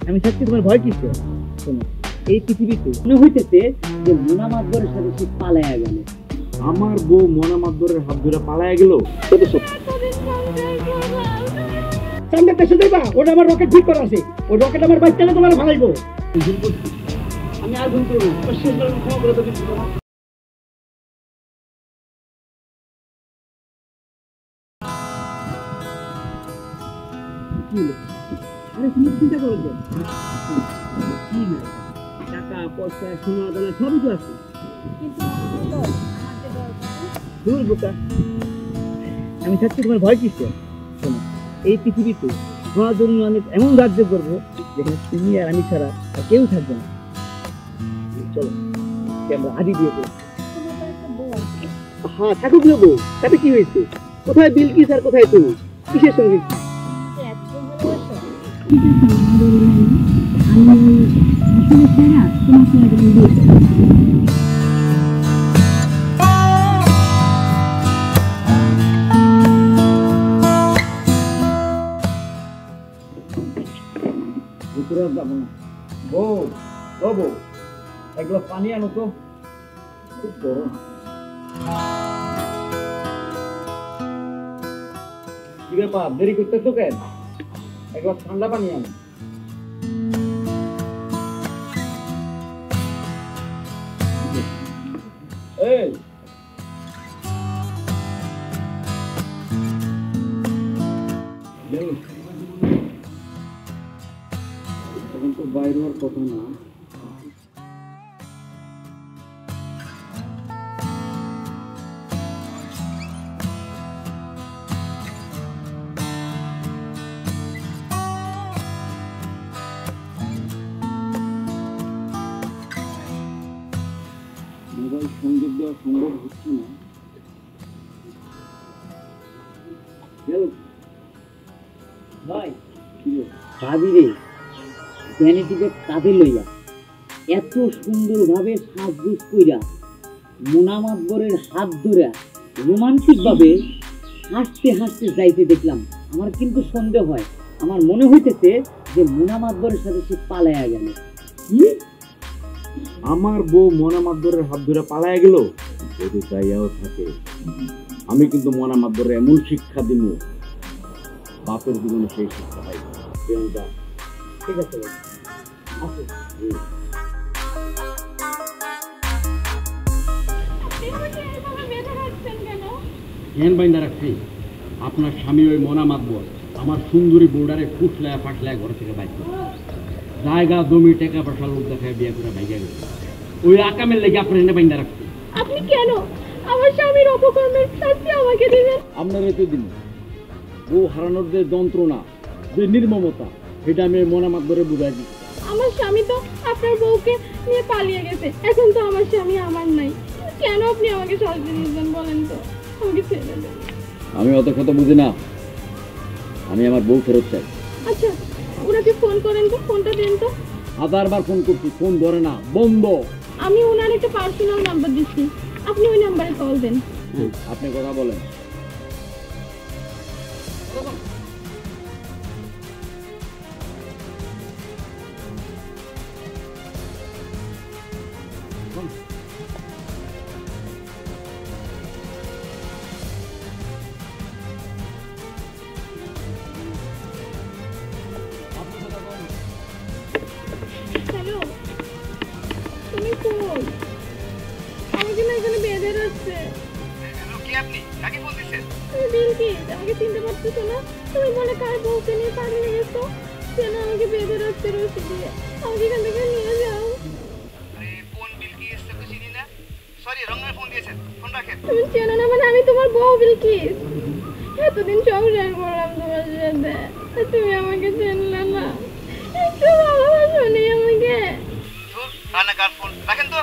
আমি থাকতে তোমার ভয় কিসে? শোনো, এই পৃথিবীতে মনে হইতেছে যে মোনা মাতবরের সাথে সে পালায়া গেল। আমার বউ মোনা মাতবরের হাত ধরে পালায়া গেল। সামনে দেশে যাইবা, ওটা আমার রকেট ঠিক করা আছে। ওই রকেট আমার বাইক চালে তোমার ভালাইবো। আমি আর ভুল করবো, ক্ষমা করে দেবেন। আরে তুমি চিন্তা করো যে কি না, টাকা পয়সা সোনা দানা সবই তো আছে, দূর বোকা। আমি থাকতে তোমার ভয় কিসে? শোনো, এই পৃথিবীতে তোমার জন্য আমি এমন রাজ্য করবো যেখানে তুমি আর আমি ছাড়া আর কেউ থাকবে না। চলো আমরা আদি দিয়ে করবো। হ্যাঁ থাকুক না বউ, তাতে কি হয়েছে? কোথায় বিলকিস আর কোথায় তুমি? কিসের সঙ্গে? যাবো না বউ, ও বউ, এক গ্লাস পানি আনো তো, খুব গরম। কি ব্যাপার, দেরি করতেছো কেন? এক গ্লাস ঠান্ডা পানি আনো। এই তখন তো বাইরে হওয়ার কথা না। মোবাইল সংযোগ দেওয়া সম্ভব হচ্ছে না। ভাই ভাবি রে, ভ্যানিটিকে কাঁধে লইয়া এত সুন্দর ভাবে সাজগুজ কইরা মোনা মাতবরের হাত ধরে রোমান্টিক ভাবে হাসতে হাসতে যাইতে দেখলাম। আমার কিন্তু সন্দেহ হয়, আমার মনে হইতেছে যে মোনা মাতবরের সাথে সে পালায়া গেল। কি? আমার বউ মোনা মাতবরের হাত ধরে পালায়া গেল? যদি চাইয়াও থাকে, আমি কিন্তু মোনা মাতবরের এমন শিক্ষা দিব, বাপের জীবনে সেই শিক্ষা পাই। ঠিক আছে বাইন্দা রাখছি। আপনার স্বামী ওই মোনা মাতবর আমার সুন্দরী বোর্ডারে ফুটলায় ফাটলায় ঘর থেকে বাইক জায়গা জমি টাকা পয়সা লোক দেখায় বিয়ে করে ভাইয়া গেছে। ওই আকামের লেগে আপনার এনে বাইন্দা রাখছি। আপনি কেন আমার স্বামীর অপকর্মের শাস্তি আমাকে দিবেন? আপনার তো দিন বউ হারানোর যে যন্ত্রণা, যে নির্মমতা, সেটা আমি মোনা মাতবরে বুঝাই দিই। আমার স্বামী তো আপনার বউকে নিয়ে পালিয়ে গেছে, এখন তো আমার স্বামী আমার নাই। কেন আপনি আমাকে শাস্তি দিবেন বলেন তো? আমাকে ছেড়ে দেন। আমি অত কথা বুঝি না, আমি আমার বউ ফেরত চাই। আচ্ছা ওনাকে ফোন করেন তো, ফোনটা দেন তো। হাজারবার ফোন করছি, ফোন ধরে না, বন্ধ। আমি ওনার একটা পার্সোনাল নাম্বার দিচ্ছি, আপনি ওই নাম্বারে কল দেন। আপনি কথা বলেন। হ্যালো, তুমি কই? আমাকে না এখানে বেঁধে রাখছে। তুমি বিলকিস, আমাকে চিনতে পারতেছো না? তুমি বলে কার বউকে নিয়ে পালিয়ে গেছো, কেন আমাকে বেঁধে রাখছে রশি দিয়ে? আমাকে এখান থেকে নিয়ে যাও। তুমি চেনো না মানে? আমি তোমার বউ বিলকিস, এতদিন সংসার করলাম তোমার সাথে, তুমি আমাকে চেনলে না, একটু ভালোবাসো নি আমাকে। রান্নাকার ফোন রাখেন তো।